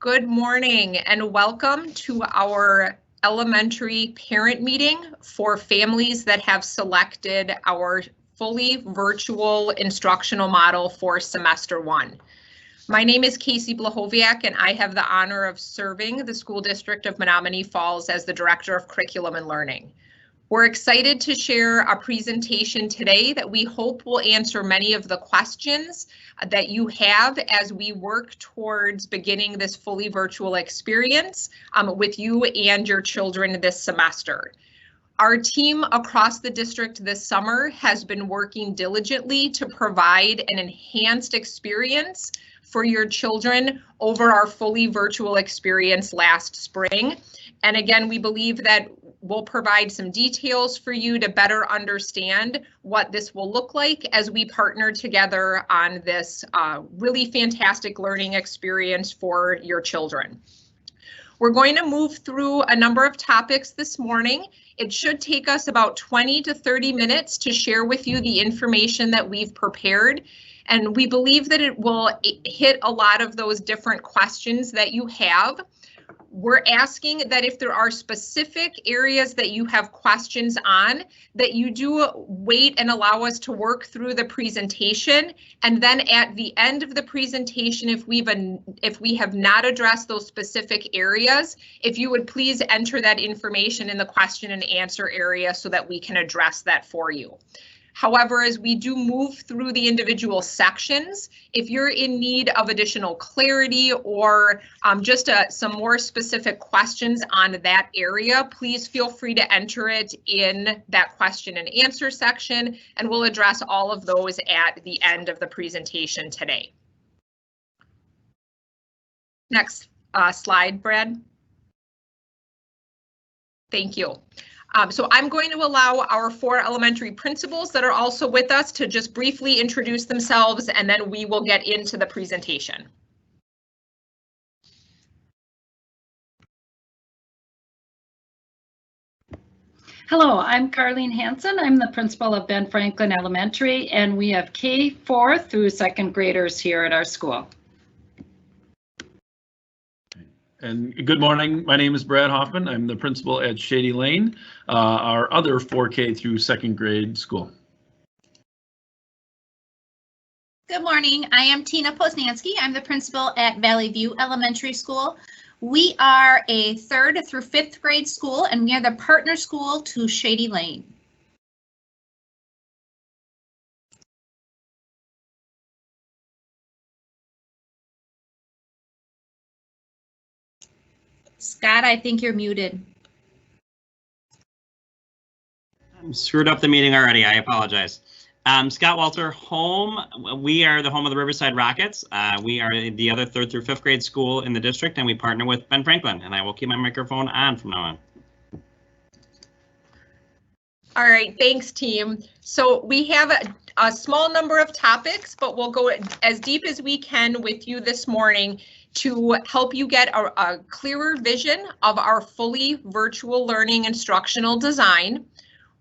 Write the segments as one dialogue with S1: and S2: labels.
S1: Good morning and welcome to our elementary parent meeting for families that have selected our fully virtual instructional model for semester 1. My name is Casey Blahoviak and I have the honor of serving the school district of Menominee Falls as the Director of Curriculum and Learning. We're excited to share a presentation today that we hope will answer many of the questions that you have as we work towards beginning this fully virtual experience with you and your children this semester. Our team across the district this summer has been working diligently to provide an enhanced experience for your children over our fully virtual experience last spring. And again, we believe that we'll provide some details for you to better understand what this will look like as we partner together on this really fantastic learning experience for your children. We're going to move through a number of topics this morning. It should take us about 20 to 30 minutes to share with you the information that we've prepared. And we believe that it will hit a lot of those different questions that you have. We're asking that if there are specific areas that you have questions on, that you do wait and allow us to work through the presentation. And then at the end of the presentation, if we have not addressed those specific areas, if you would please enter that information in the question and answer area so that we can address that for you. However, as we do move through the individual sections, if you're in need of additional clarity or just some more specific questions on that area, please feel free to enter it in that question and answer section, and we'll address all of those at the end of the presentation today. Next slide, Brad. Thank you. So I'm going to allow our 4 elementary principals that are also with us to just briefly introduce themselves, and then we will get into the presentation.
S2: Hello, I'm Carlene Hansen. I'm the principal of Ben Franklin Elementary, and we have K4 through 2nd graders here at our school.
S3: And good morning, my name is Brad Hoffman. I'm the principal at Shady Lane, our other 4K through 2nd grade school.
S4: Good morning, I am Tina Posnanski. I'm the principal at Valley View Elementary School. We are a 3rd through 5th grade school, and we are the partner school to Shady Lane. Scott, I think you're muted.
S5: I screwed up the meeting already. I apologize. Scott Walter, home. We are the home of the Riverside Rockets. We are the other 3rd through 5th grade school in the district, and we partner with Ben Franklin, and I will keep my microphone on from now on.
S1: All right, thanks, team. So we have a small number of topics, but we'll go as deep as we can with you this morning to help you get a clearer vision of our fully virtual learning instructional design.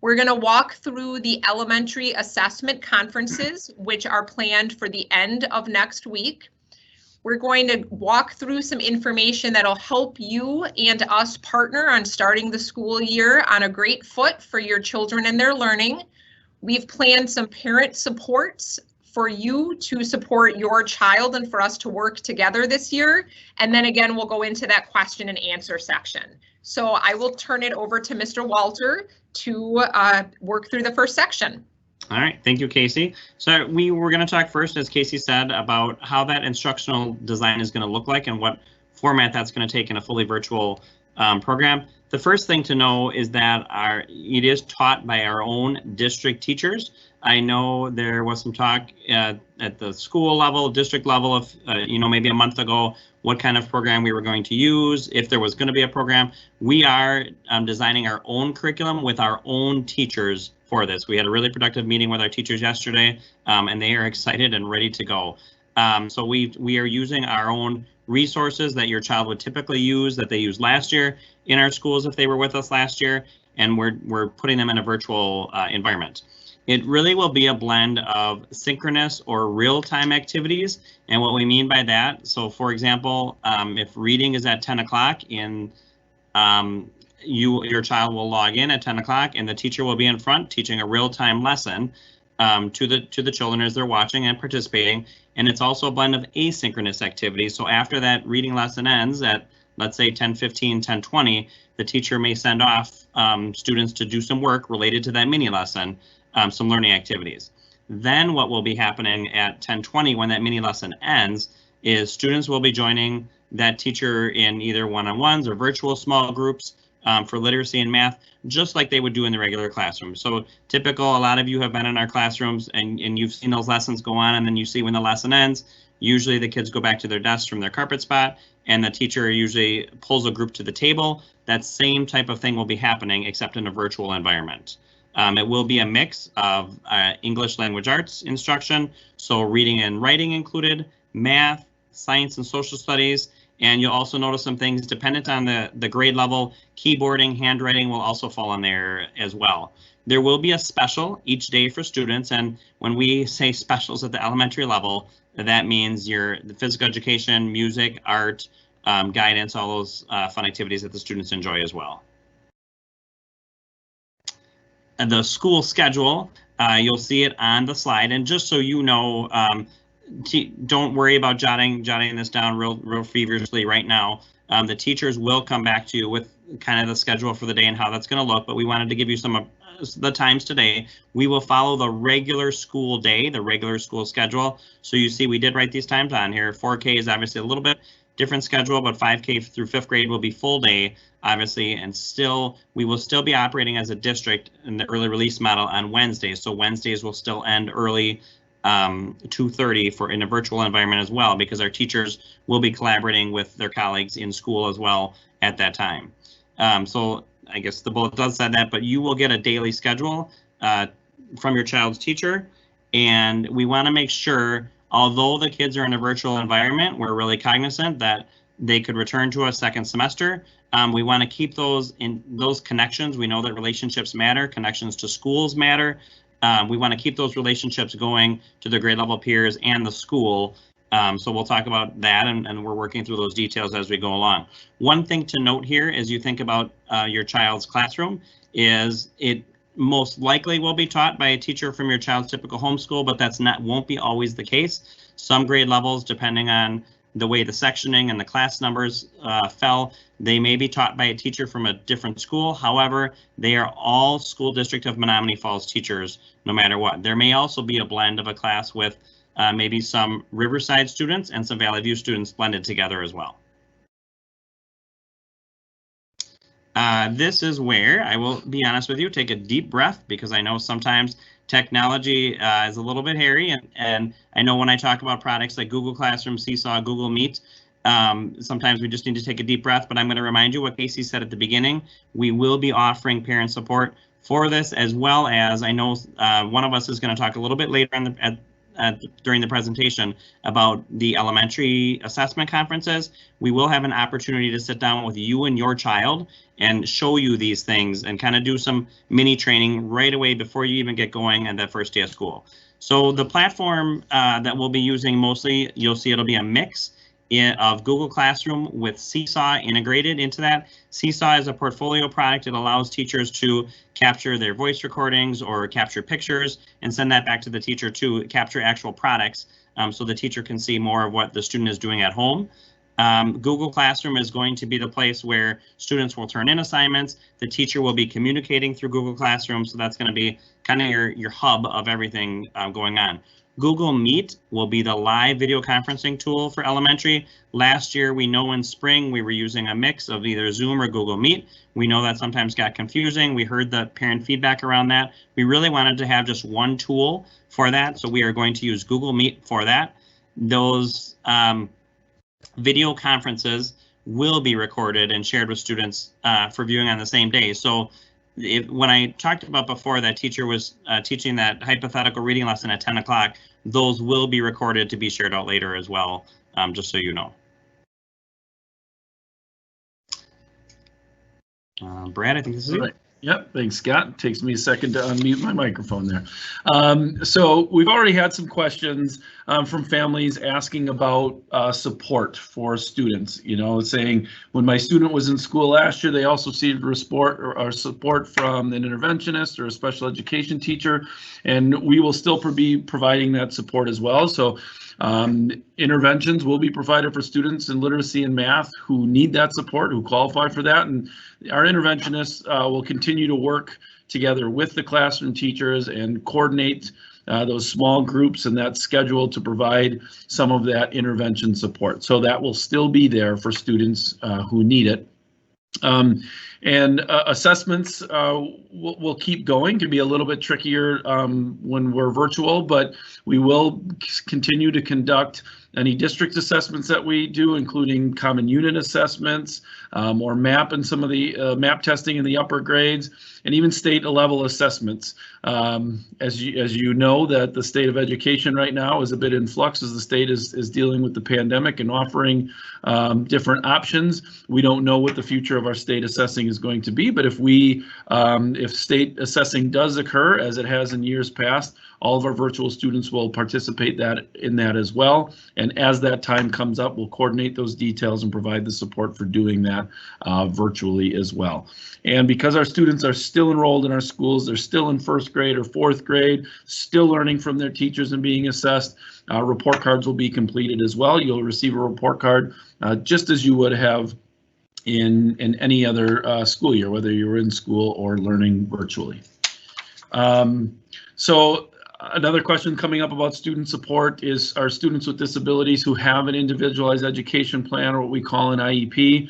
S1: We're going to walk through the elementary assessment conferences, which are planned for the end of next week. We're going to walk through some information that'll help you and us partner on starting the school year on a great foot for your children and their learning. We've planned some parent supports for you to support your child and for us to work together this year. And then again, we'll go into that question and answer section. So I will turn it over to Mr. Walter to work through the first section.
S5: All right, thank you, Casey. So we were going to talk first, as Casey said, about how that instructional design is going to look like and what format that's going to take in a fully virtual program. The first thing to know is that it is taught by our own district teachers. I know there was some talk at the school level, district level of, maybe a month ago, what kind of program we were going to use, if there was going to be a program. We are designing our own curriculum with our own teachers for this. We had a really productive meeting with our teachers yesterday, and they are excited and ready to go. So we are using our own resources that your child would typically use, that they used last year in our schools if they were with us last year, and we're putting them in a virtual environment. It really will be a blend of synchronous or real-time activities. And what we mean by that, so for example, if reading is at 10 o'clock your child will log in at 10 o'clock and the teacher will be in front teaching a real-time lesson to the children as they're watching and participating. And it's also a blend of asynchronous activities. So after that reading lesson ends at, let's say, 10:15, 10:20, the teacher may send off students to do some work related to that mini lesson, some learning activities. Then what will be happening at 10:20 when that mini lesson ends is students will be joining that teacher in either one-on-ones or virtual small groups for literacy and math, just like they would do in the regular classroom. So typical, a lot of you have been in our classrooms and you've seen those lessons go on, and then you see when the lesson ends, usually the kids go back to their desks from their carpet spot and the teacher usually pulls a group to the table. That same type of thing will be happening except in a virtual environment. It will be a mix of English language arts instruction, so reading and writing included, math, science and social studies, and you'll also notice some things dependent on the grade level. Keyboarding, handwriting will also fall in there as well. There will be a special each day for students, and when we say specials at the elementary level, that means the physical education, music, art, guidance, all those fun activities that the students enjoy as well. And the school schedule, you'll see it on the slide, and just so you know, don't worry about jotting this down real feverishly right now. The teachers will come back to you with kind of the schedule for the day and how that's going to look, but we wanted to give you some of the times today. We will follow the regular school day, the regular school schedule. So you see we did write these times on here. 4K is obviously a little bit different schedule, but 5K through 5th grade will be full day, obviously, and we will still be operating as a district in the early release model on Wednesdays. So Wednesdays will still end early 2:30 in a virtual environment as well, because our teachers will be collaborating with their colleagues in school as well at that time. So I guess the bullet does say that, but you will get a daily schedule from your child's teacher, and we want to make sure, although the kids are in a virtual environment, we're really cognizant that they could return to a second semester. We want to keep those connections. We know that relationships matter, connections to schools matter. We want to keep those relationships going to the grade level peers and the school. So we'll talk about that, and we're working through those details as we go along. One thing to note here as you think about your child's classroom is it most likely will be taught by a teacher from your child's typical homeschool, but won't be always the case. Some grade levels, depending on the way the sectioning and the class numbers fell, they may be taught by a teacher from a different school. However, they are all School District of Menominee Falls teachers, no matter what. There may also be a blend of a class with maybe some Riverside students and some Valley View students blended together as well. This is where I will be honest with you, take a deep breath, because I know sometimes technology is a little bit hairy, and I know when I talk about products like Google Classroom, Seesaw, Google Meet, sometimes we just need to take a deep breath, but I'm going to remind you what Casey said at the beginning. We will be offering parent support for this, as well as I know one of us is going to talk a little bit later during the presentation about the elementary assessment conferences. We will have an opportunity to sit down with you and your child and show you these things and kind of do some mini training right away before you even get going on that first day of school. So the platform that we'll be using mostly, you'll see it'll be a mix of Google Classroom with Seesaw integrated into that. Seesaw is a portfolio product. It allows teachers to capture their voice recordings or capture pictures and send that back to the teacher to capture actual products, so the teacher can see more of what the student is doing at home. Google Classroom is going to be the place where students will turn in assignments. The teacher will be communicating through Google Classroom, so that's going to be kind of your hub of everything going on. Google Meet will be the live video conferencing tool for elementary. Last year, we know in spring we were using a mix of either Zoom or Google Meet. We know that sometimes got confusing. We heard the parent feedback around that. We really wanted to have just one tool for that, so we are going to use Google Meet for that. Those video conferences will be recorded and shared with students for viewing on the same day. So when I talked about before that teacher was teaching that hypothetical reading lesson at 10 o'clock, those will be recorded to be shared out later as well, just so you know. Brad, I think this is you.
S3: Yep, thanks, Scott. It takes me a second to unmute my microphone there. So we've already had some questions from families asking about support for students. You know, saying when my student was in school last year, they also received support from an interventionist or a special education teacher, and we will still be providing that support as well. So interventions will be provided for students in literacy and math who need that support, who qualify for that, and our interventionists will continue to work together with the classroom teachers and coordinate those small groups and that schedule to provide some of that intervention support. So that will still be there for students who need it. And assessments will keep going. Can be a little bit trickier when we're virtual, but we will continue to conduct any district assessments that we do, including common unit assessments, or MAP and some of the MAP testing in the upper grades, and even state level assessments. As you know, that the state of education right now is a bit in flux as the state is dealing with the pandemic and offering different options. We don't know what the future of our state assessing is going to be, but if state assessing does occur, as it has in years past, all of our virtual students will participate in that as well. And as that time comes up, we'll coordinate those details and provide the support for doing that virtually as well. And because our students are still enrolled in our schools, they're still in 1st grade or 4th grade, still learning from their teachers and being assessed, report cards will be completed as well. You'll receive a report card just as you would have in any other school year, whether you're in school or learning virtually. So another question coming up about student support is our students with disabilities who have an individualized education plan, or what we call an IEP.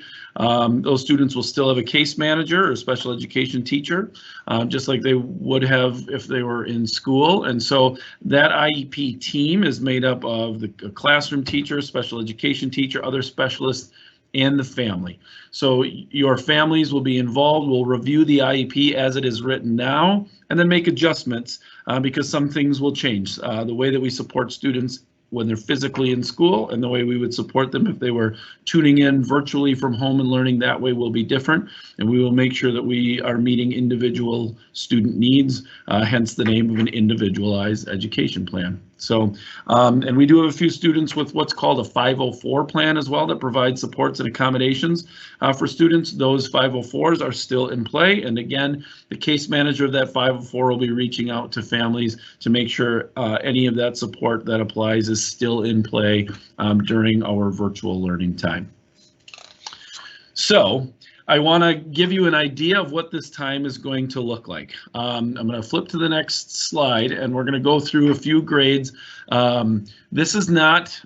S3: Those students will still have a case manager or a special education teacher, just like they would have if they were in school. And so that IEP team is made up of the classroom teacher, special education teacher, other specialists, and the family. So your families will be involved. We'll review the IEP as it is written now, and then make adjustments because some things will change. The way that we support students when they're physically in school and the way we would support them if they were tuning in virtually from home and learning that way will be different. And we will make sure that we are meeting individual student needs, hence the name of an individualized education plan. So, and we do have a few students with what's called a 504 plan as well that provides supports and accommodations for students. Those 504s are still in play. And again, the case manager of that 504 will be reaching out to families to make sure any of that support that applies is still in play during our virtual learning time. So I want to give you an idea of what this time is going to look like. I'm going to flip to the next slide and we're going to go through a few grades. This is not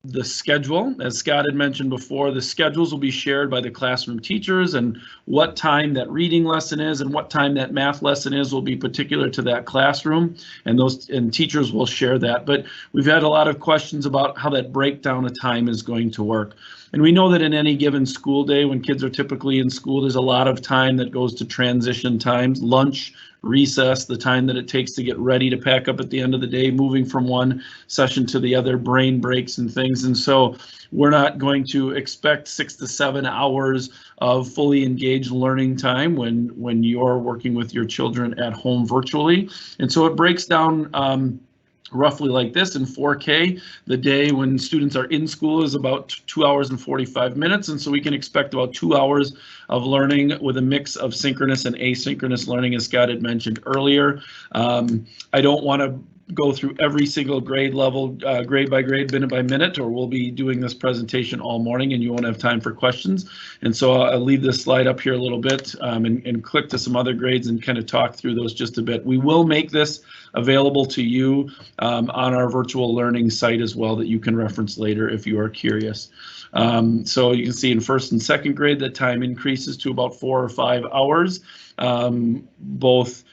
S3: the schedule. As Scott had mentioned before, the schedules will be shared by the classroom teachers, and what time that reading lesson is and what time that math lesson is will be particular to that classroom, and teachers will share that. But we've had a lot of questions about how that breakdown of time is going to work. And we know that in any given school day, when kids are typically in school, there's a lot of time that goes to transition times, lunch, recess, the time that it takes to get ready to pack up at the end of the day, moving from one session to the other, brain breaks and things. And so we're not going to expect 6 to 7 hours of fully engaged learning time when you're working with your children at home virtually. And so it breaks down roughly like this. In 4K, the day when students are in school is about 2 hours and 45 minutes. And so we can expect about 2 hours of learning with a mix of synchronous and asynchronous learning, as Scott had mentioned earlier. I don't want to go through every single grade level, grade by grade, minute by minute, or we'll be doing this presentation all morning and you won't have time for questions. And so I'll leave this slide up here a little bit and click to some other grades and kind of talk through those just a bit. We will make this available to you on our virtual learning site as well that you can reference later if you are curious. So you can see in 1st and 2nd grade that time increases to about 4 or 5 hours, both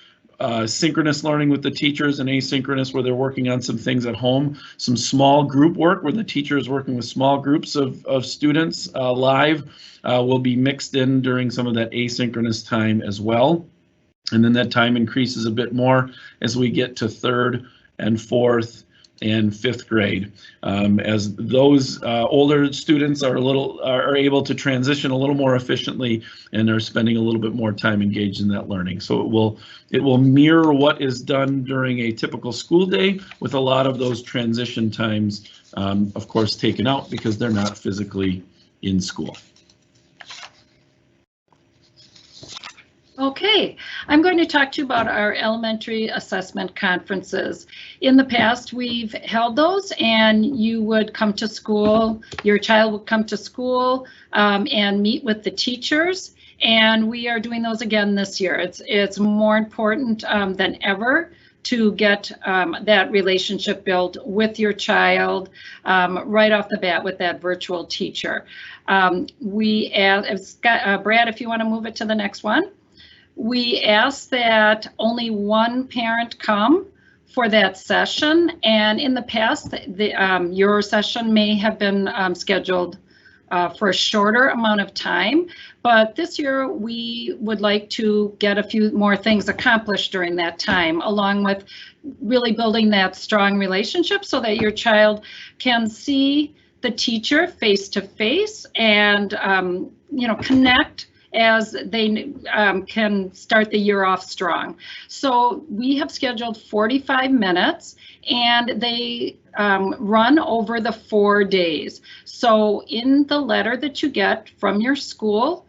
S3: synchronous learning with the teachers and asynchronous where they're working on some things at home, some small group work where the teacher is working with small groups of students live will be mixed in during some of that asynchronous time as well. And then that time increases a bit more as we get to 3rd and 4th and 5th grade, as those older students are able to transition a little more efficiently and are spending a little bit more time engaged in that learning. So it will mirror what is done during a typical school day, with a lot of those transition times, of course, taken out because they're not physically in school.
S2: Okay, I'm going to talk to you about our elementary assessment conferences. In the past, we've held those, and you would come to school, your child would come to school and meet with the teachers, and we are doing those again this year. It's more important than ever to get that relationship built with your child right off the bat with that virtual teacher. Brad, if you want to move it to the next one. We ask that only one parent come for that session, and in the past, your session may have been scheduled for a shorter amount of time, but this year we would like to get a few more things accomplished during that time, along with really building that strong relationship so that your child can see the teacher face to face and connect as they can start the year off strong. So we have scheduled 45 minutes, and they run over the 4 days. So in the letter that you get from your school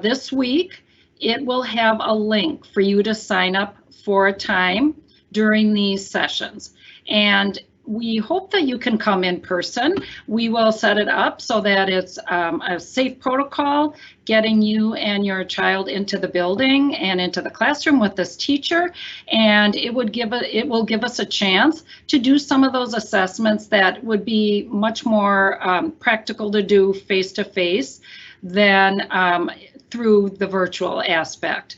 S2: this week, it will have a link for you to sign up for a time during these sessions. And we hope that you can come in person. We will set it up so that it's a safe protocol, getting you and your child into the building and into the classroom with this teacher. And it will give us a chance to do some of those assessments that would be much more practical to do face-to-face than through the virtual aspect.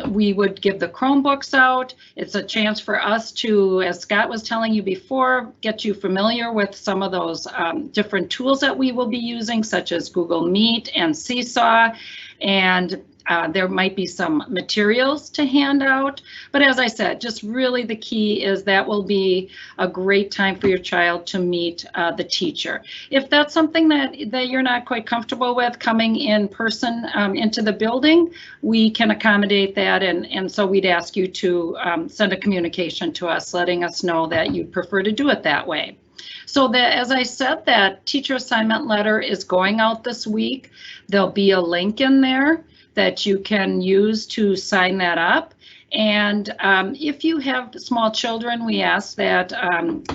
S2: We would give the Chromebooks out. It's a chance for us to, as Scott was telling you before, get you familiar with some of those different tools that we will be using, such as Google Meet and Seesaw, and there might be some materials to hand out. But as I said, just really the key is that will be a great time for your child to meet the teacher. If that's something that you're not quite comfortable with coming in person into the building, we can accommodate that, and so we'd ask you to send a communication to us letting us know that you'd prefer to do it that way. So that, as I said, that teacher assignment letter is going out this week. There'll be a link in there that you can use to sign that up. And if you have small children, we ask that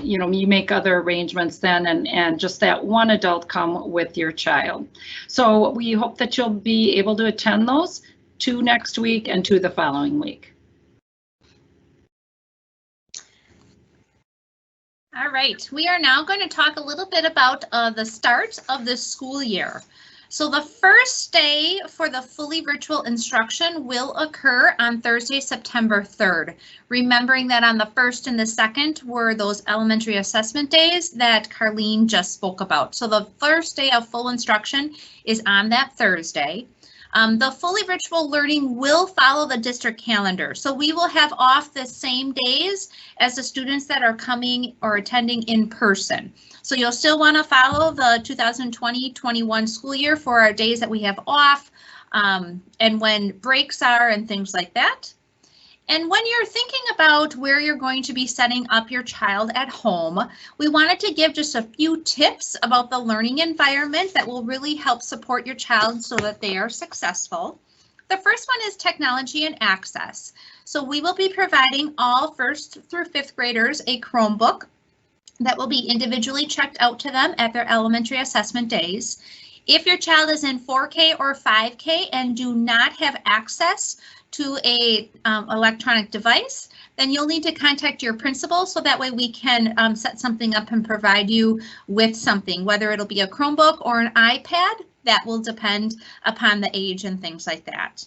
S2: you make other arrangements then, and just that one adult come with your child. So we hope that you'll be able to attend those 2 next week and 2 the following week.
S4: All right, we are now going to talk a little bit about the start of the school year. So the first day for the fully virtual instruction will occur on Thursday, September 3rd. Remembering that on the 1st and the 2nd were those elementary assessment days that Carlene just spoke about. So the first day of full instruction is on that Thursday. The fully virtual learning will follow the district calendar. So we will have off the same days as the students that are coming or attending in person. So you'll still want to follow the 2020-21 school year for our days that we have off and when breaks are and things like that. And when you're thinking about where you're going to be setting up your child at home, we wanted to give just a few tips about the learning environment that will really help support your child so that they are successful. The first one is technology and access. So we will be providing all 1st through 5th graders a Chromebook that will be individually checked out to them at their elementary assessment days. If your child is in 4K or 5K and do not have access to a electronic device, then you'll need to contact your principal so that way we can set something up and provide you with something, whether it'll be a Chromebook or an iPad. That will depend upon the age and things like that.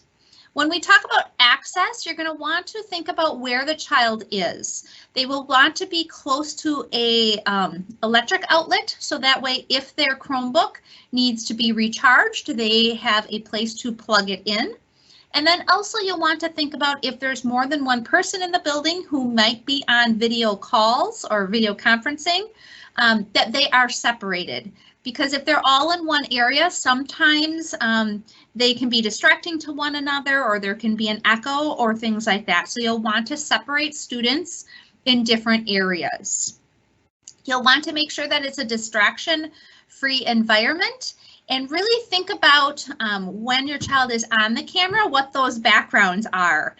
S4: When we talk about access, you're going to want to think about where the child is. They will want to be close to a electric outlet, so that way if their Chromebook needs to be recharged, they have a place to plug it in. And then also you'll want to think about if there's more than one person in the building who might be on video calls or video conferencing, that they are separated. Because if they're all in one area, sometimes they can be distracting to one another, or there can be an echo or things like that. So you'll want to separate students in different areas. You'll want to make sure that it's a distraction-free environment, and really think about when your child is on the camera, what those backgrounds are.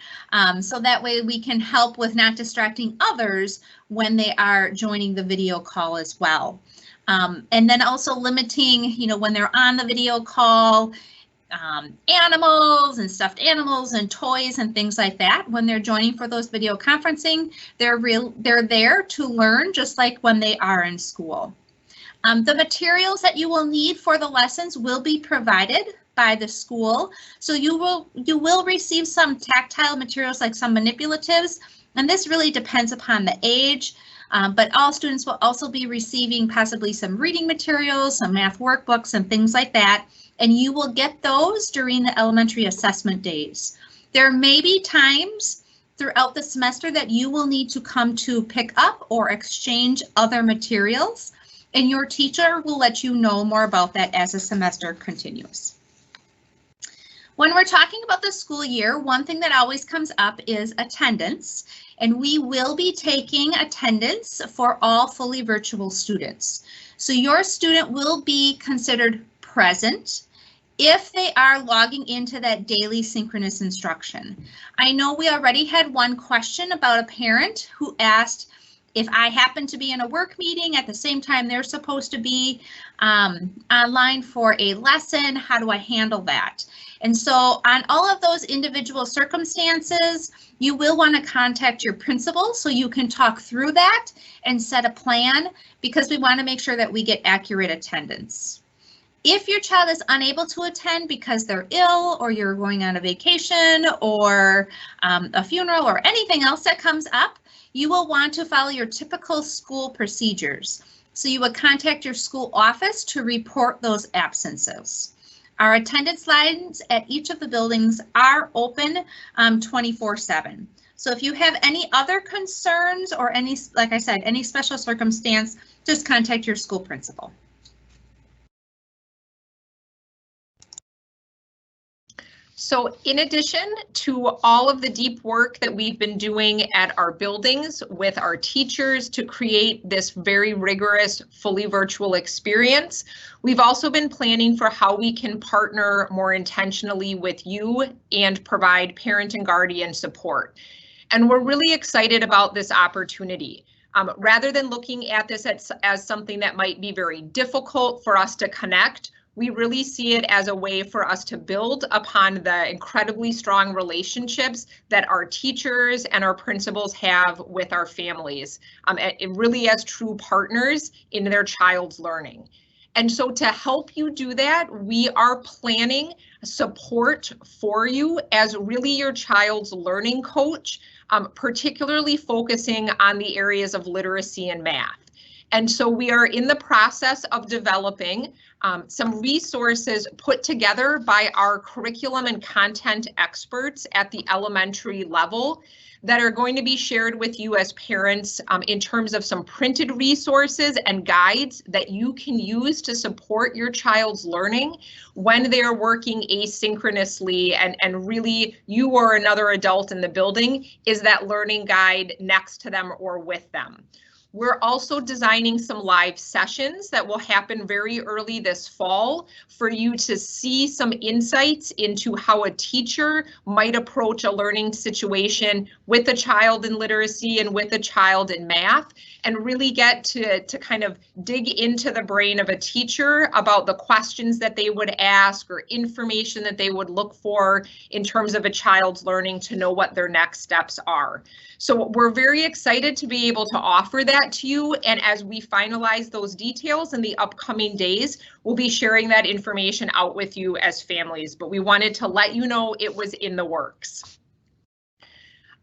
S4: So that way we can help with not distracting others when they are joining the video call as well. And then also limiting, when they're on the video call, animals and stuffed animals and toys and things like that. When they're joining for those video conferencing, they're there to learn just like when they are in school. The materials that you will need for the lessons will be provided by the school. So you will receive some tactile materials like some manipulatives, and this really depends upon the age. But all students will also be receiving possibly some reading materials, some math workbooks and things like that, and you will get those during the elementary assessment days. There may be times throughout the semester that you will need to come to pick up or exchange other materials, and your teacher will let you know more about that as the semester continues. When we're talking about the school year, one thing that always comes up is attendance, and we will be taking attendance for all fully virtual students. So your student will be considered present if they are logging into that daily synchronous instruction. I know we already had one question about a parent who asked, if I happen to be in a work meeting at the same time they're supposed to be online for a lesson, how do I handle that? And so on all of those individual circumstances, you will want to contact your principal so you can talk through that and set a plan, because we want to make sure that we get accurate attendance. If your child is unable to attend because they're ill, or you're going on a vacation, or a funeral, or anything else that comes up, you will want to follow your typical school procedures. So you would contact your school office to report those absences. Our attendance lines at each of the buildings are open 24/7. So if you have any other concerns or any, like I said, any special circumstance, just contact your school principal.
S1: So in addition to all of the deep work that we've been doing at our buildings with our teachers to create this very rigorous, fully virtual experience, we've also been planning for how we can partner more intentionally with you and provide parent and guardian support. And we're really excited about this opportunity. Rather than looking at this as something that might be very difficult for us to connect, we really see it as a way for us to build upon the incredibly strong relationships that our teachers and our principals have with our families, really as true partners in their child's learning. And so to help you do that, we are planning support for you as really your child's learning coach, particularly focusing on the areas of literacy and math. And so we are in the process of developing some resources put together by our curriculum and content experts at the elementary level that are going to be shared with you as parents in terms of some printed resources and guides that you can use to support your child's learning when they're working asynchronously, and really you or another adult in the building is that learning guide next to them or with them. We're also designing some live sessions that will happen very early this fall for you to see some insights into how a teacher might approach a learning situation with a child in literacy and with a child in math, and really get to kind of dig into the brain of a teacher about the questions that they would ask or information that they would look for in terms of a child's learning to know what their next steps are. So we're very excited to be able to offer that to you, and as we finalize those details in the upcoming days, we'll be sharing that information out with you as families, but we wanted to let you know it was in the works.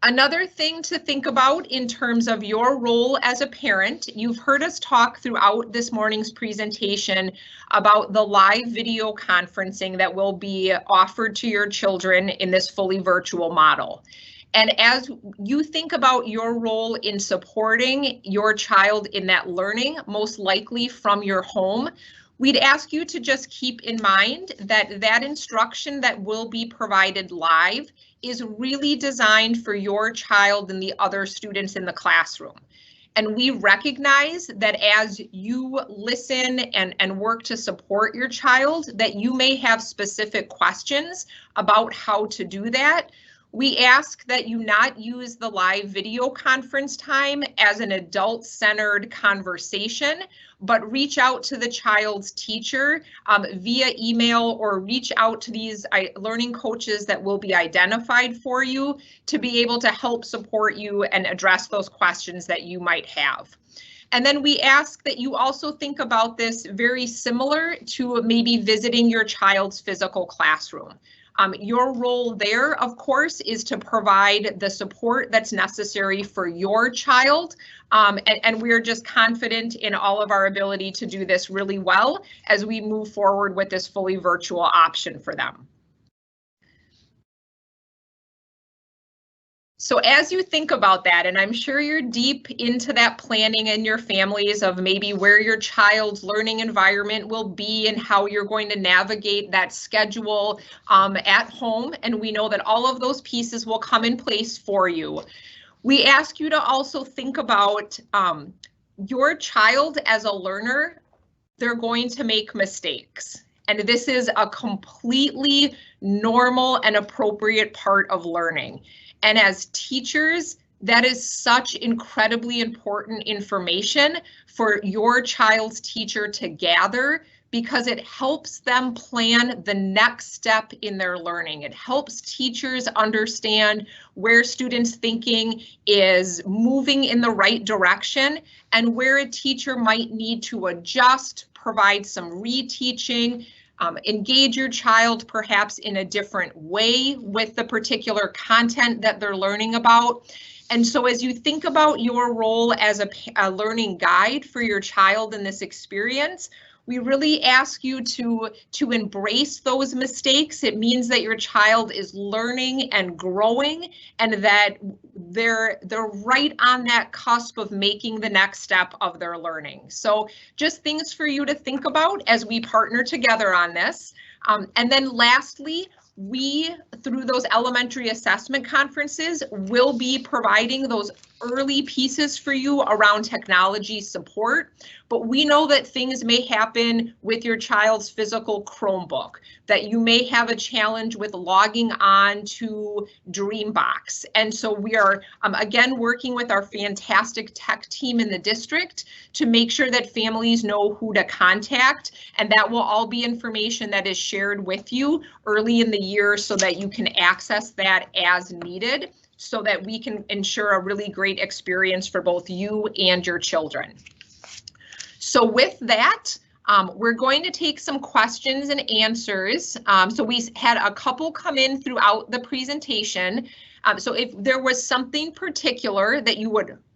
S1: Another thing to think about in terms of your role as a parent, you've heard us talk throughout this morning's presentation about the live video conferencing that will be offered to your children in this fully virtual model. And as you think about your role in supporting your child in that learning, most likely from your home, we'd ask you to just keep in mind that that instruction that will be provided live is really designed for your child and the other students in the classroom. And we recognize that as you listen and work to support your child, that you may have specific questions about how to do that. We ask that you not use the live video conference time as an adult-centered conversation, but reach out to the child's teacher via email or reach out to these learning coaches that will be identified for you to be able to help support you and address those questions that you might have. And then we ask that you also think about this very similar to maybe visiting your child's physical classroom. Your role there, of course, is to provide the support that's necessary for your child. And we're just confident in all of our ability to do this really well as we move forward with this fully virtual option for them. So as you think about that, and I'm sure you're deep into that planning in your families of maybe where your child's learning environment will be and how you're going to navigate that schedule at home. And we know that all of those pieces will come in place for you. We ask you to also think about your child as a learner. They're going to make mistakes. And this is a completely normal and appropriate part of learning. And as teachers, that is such incredibly important information for your child's teacher to gather because it helps them plan the next step in their learning. It helps teachers understand where students' thinking is moving in the right direction and where a teacher might need to adjust, provide some reteaching, engage your child perhaps in a different way with the particular content that they're learning about. And so as you think about your role as a learning guide for your child in this experience, we really ask you to embrace those mistakes. It means that your child is learning and growing and that they're right on that cusp of making the next step of their learning. So just things for you to think about as we partner together on this. And then lastly, we, through those elementary assessment conferences, will be providing those early pieces for you around technology support. But we know that things may happen with your child's physical Chromebook, that you may have a challenge with logging on to Dreambox. And so we are, again, working with our fantastic tech team in the district to make sure that families know who to contact. And that will all be information that is shared with you early in the year so that you can access that as needed, so that we can ensure a really great experience for both you and your children. So with that, we're going to take some questions and answers. So we had a couple come in throughout the presentation. So if there was something particular that you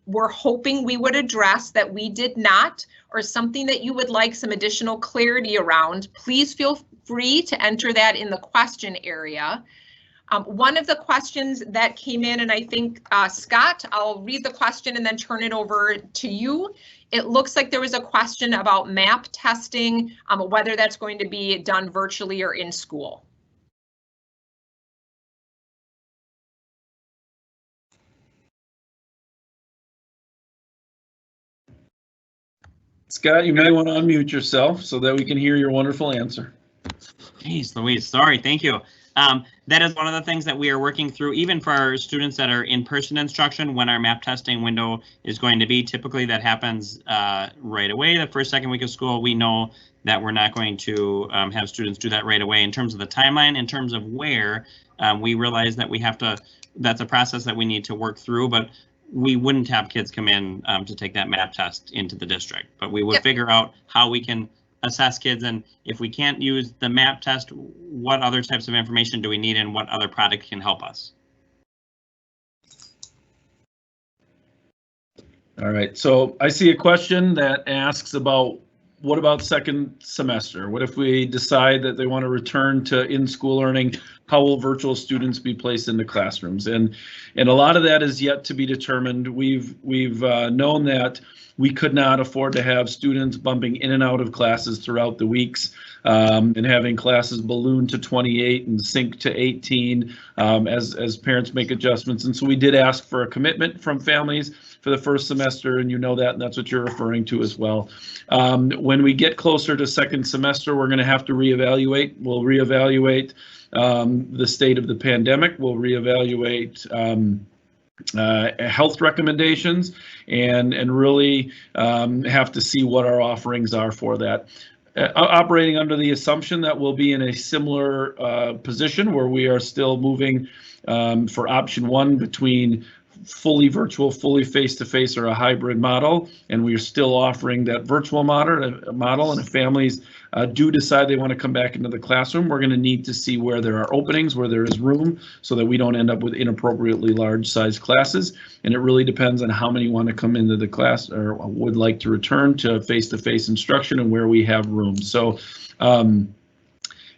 S1: were hoping we would address that we did not, or something that you would like some additional clarity around, please feel free to enter that in the question area. One of the questions that came in, and I think, Scott, I'll read the question and then turn it over to you. It looks like there was a question about MAP testing, whether that's going to be done virtually or in school.
S3: Scott, you may want to unmute yourself so that we can hear your wonderful answer.
S5: Jeez Louise, sorry, thank you. That is one of the things that we are working through, even for our students that are in-person instruction, when our MAP testing window is going to be. Typically that happens right away, the first, second week of school. We know that we're not going to have students do that right away. In terms of the timeline, in terms of where, we realize that we have to, that's a process that we need to work through, but we wouldn't have kids come in to take that MAP test into the district, but we would figure out how we can assess kids, and if we can't use the MAP test, what other types of information do we need and what other product can help us?
S3: All right, so I see a question that asks about what about second semester? What if we decide that they want to return to in-school learning? How will virtual students be placed into classrooms? And a lot of that is yet to be determined. We've known that we could not afford to have students bumping in and out of classes throughout the weeks, and having classes balloon to 28 and sink to 18 as parents make adjustments. And so we did ask for a commitment from families for the first semester, and you know that, and that's what you're referring to as well. When we get closer to second semester, we're going to have to reevaluate. We'll reevaluate the state of the pandemic. We'll reevaluate health recommendations, and really have to see what our offerings are for that. Operating under the assumption that we'll be in a similar position where we are still moving for option one between fully virtual, fully face-to-face, or a hybrid model, and we are still offering that virtual model. And if families do decide they want to come back into the classroom, we're going to need to see where there are openings, where there is room, so that we don't end up with inappropriately large size classes. And it really depends on how many want to come into the class or would like to return to face-to-face instruction, and where we have room. So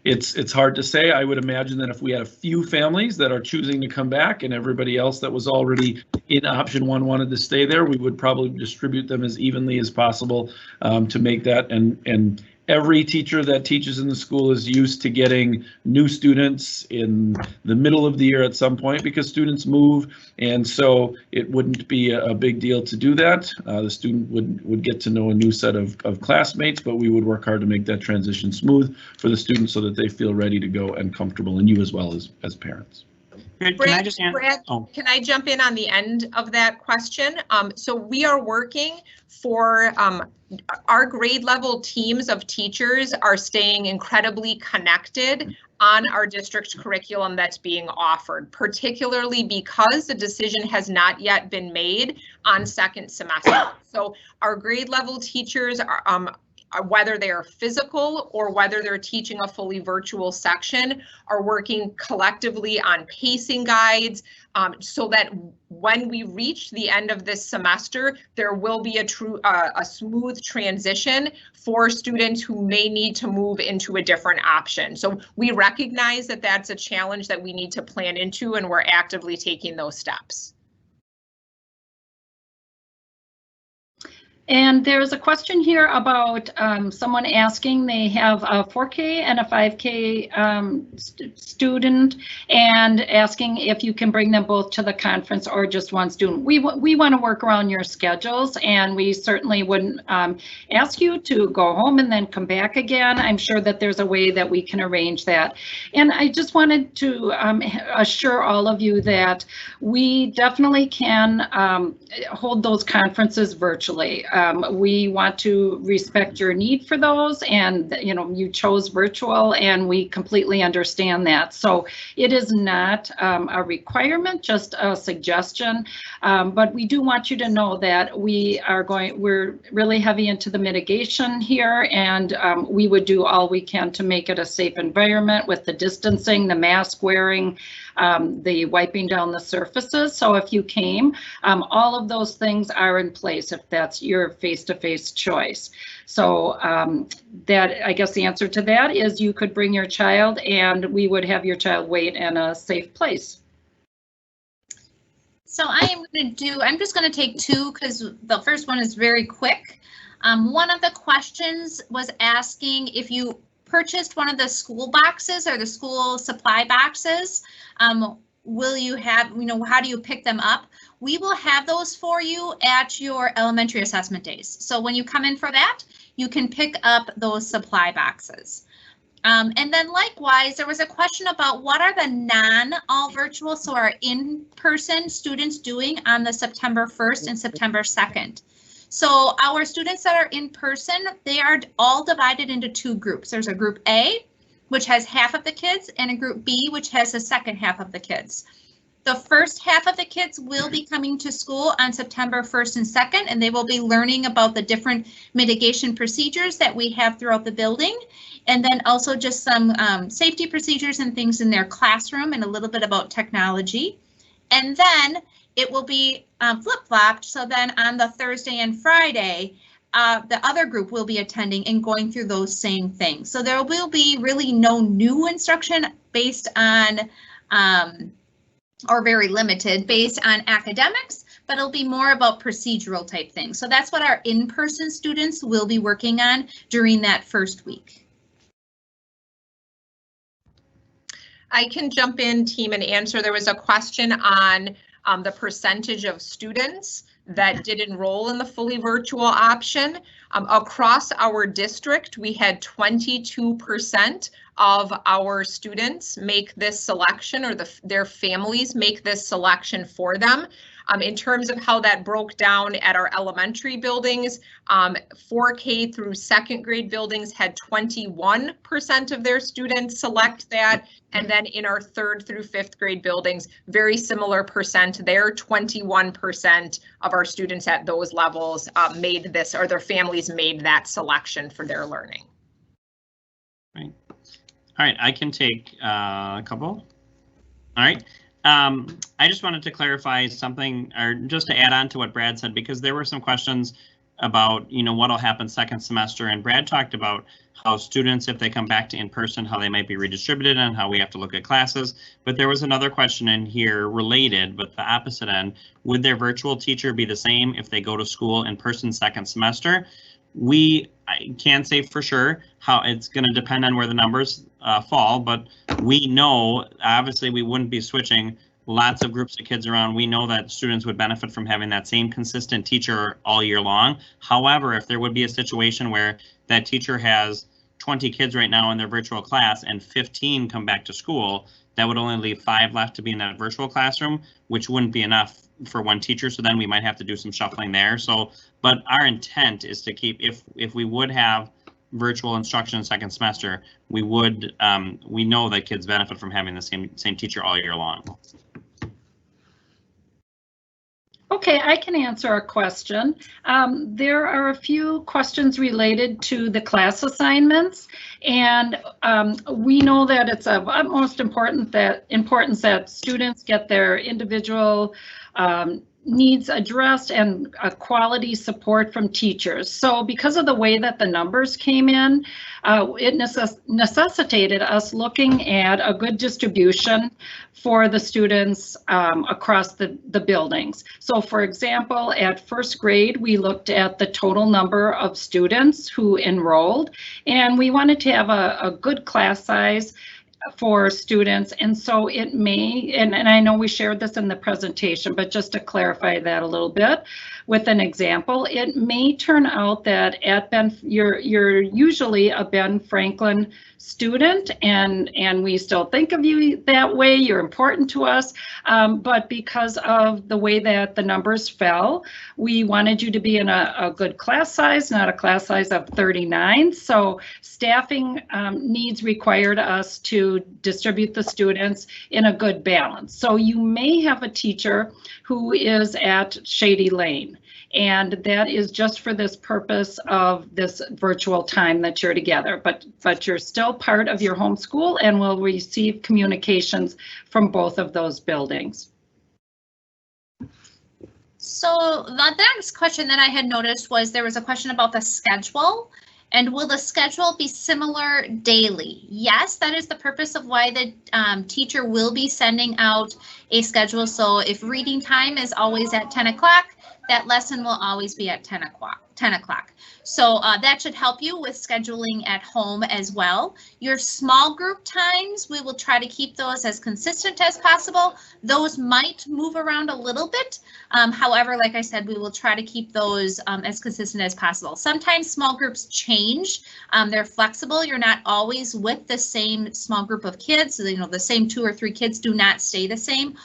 S3: it's hard to say. I would imagine that if we had a few families that are choosing to come back and everybody else that was already in option one wanted to stay there, we would probably distribute them as evenly as possible to make that. And every teacher that teaches in the school is used to getting new students in the middle of the year at some point, because students move, and so it wouldn't be a big deal to do that. The student would get to know a new set of classmates, but we would work hard to make that transition smooth for the students so that they feel ready to go and comfortable, and you as well as parents.
S1: Brad, can I jump in on the end of that question? So we are working for our grade level teams of teachers are staying incredibly connected on our district curriculum that's being offered, particularly because the decision has not yet been made on second semester. So our grade level teachers are whether they are physical or whether they're teaching a fully virtual section, are working collectively on pacing guides, so that when we reach the end of this semester, there will be a smooth transition for students who may need to move into a different option. So we recognize that that's a challenge that we need to plan into, and we're actively taking those steps.
S2: And there's a question here about someone asking, they have a 4K and a 5K student, and asking if you can bring them both to the conference or just one student. We want to work around your schedules, and we certainly wouldn't ask you to go home and then come back again. I'm sure that there's a way that we can arrange that. And I just wanted to assure all of you that we definitely can hold those conferences virtually. We want to respect your need for those, and you chose virtual, and we completely understand that. So it is not a requirement, just a suggestion, but we do want you to know that we're really heavy into the mitigation here, and we would do all we can to make it a safe environment with the distancing, the mask wearing, the wiping down the surfaces. So if you came, all of those things are in place if that's your face-to-face choice. So that, I guess the answer to that is you could bring your child, and we would have your child wait in a safe place.
S4: So I'm just going to take two, because the first one is very quick. One of the questions was asking if you purchased one of the school boxes or the school supply boxes, will you have, how do you pick them up? We will have those for you at your elementary assessment days. So when you come in for that, you can pick up those supply boxes. And then likewise, there was a question about what are the non-all virtual, so our in-person students doing on the September 1st and September 2nd. So our students that are in person, they are all divided into two groups. There's a group A, which has half of the kids, and a group B, which has the second half of the kids. The first half of the kids will be coming to school on September 1st and 2nd, and they will be learning about the different mitigation procedures that we have throughout the building, and then also just some safety procedures and things in their classroom, and a little bit about technology. And then it will be flip-flopped. So then on the Thursday and Friday, the other group will be attending and going through those same things. So there will be really no new instruction based on, or very limited based on academics, but it'll be more about procedural type things. So that's what our in-person students will be working on during that first week.
S1: I can jump in, team, and answer. There was a question on the percentage of students that did enroll in the fully virtual option. Across our district, we had 22% of our students make this selection, or their families make this selection for them. In terms of how that broke down at our elementary buildings, 4K through 2nd grade buildings had 21% of their students select that. And then in our 3rd through 5th grade buildings, very similar percent there, 21% of our students at those levels made this, or their families made that selection for their learning.
S5: Right. All right, I can take a couple. All right. I just wanted to clarify something, or just to add on to what Brad said, because there were some questions about, what'll happen second semester, and Brad talked about how students, if they come back to in-person, how they might be redistributed and how we have to look at classes. But there was another question in here related, but the opposite end. Would their virtual teacher be the same if they go to school in person second semester? I can't say for sure how it's going to depend on where the numbers fall, but we know obviously we wouldn't be switching lots of groups of kids around. We know that students would benefit from having that same consistent teacher all year long. However, if there would be a situation where that teacher has 20 kids right now in their virtual class and 15 come back to school, that would only leave 5 left to be in that virtual classroom, which wouldn't be enough for one teacher. So then we might have to do some shuffling there. So, but our intent is to keep, if we would have virtual instruction second semester, we would, we know that kids benefit from having the same teacher all year long.
S2: Okay, I can answer a question. There are a few questions related to the class assignments, and we know that it's of utmost importance that students get their individual needs addressed and quality support from teachers. So because of the way that the numbers came in, it necessitated us looking at a good distribution for the students across the buildings. So for example, at 1st grade, we looked at the total number of students who enrolled, and we wanted to have a good class size for students. And so it may, and I know we shared this in the presentation, but just to clarify that a little bit with an example, it may turn out that at you're usually a Ben Franklin student, and we still think of you that way. You're important to us, but because of the way that the numbers fell, we wanted you to be in a good class size, not a class size of 39. So staffing needs required us to distribute the students in a good balance. So you may have a teacher who is at Shady Lane, and that is just for this purpose of this virtual time that you're together, but you're still part of your homeschool and will receive communications from both of those buildings.
S4: So the next question that I had noticed was there was a question about the schedule. And will the schedule be similar daily? Yes, that is the purpose of why the teacher will be sending out a schedule. So if reading time is always at 10 o'clock, that lesson will always be at 10 o'clock. So that should help you with scheduling at home as well. Your small group times, we will try to keep those as consistent as possible. Those might move around a little bit. However, like I said, we will try to keep those as consistent as possible. Sometimes small groups change. They're flexible. You're not always with the same small group of kids. So, the same 2 or 3 kids do not stay the same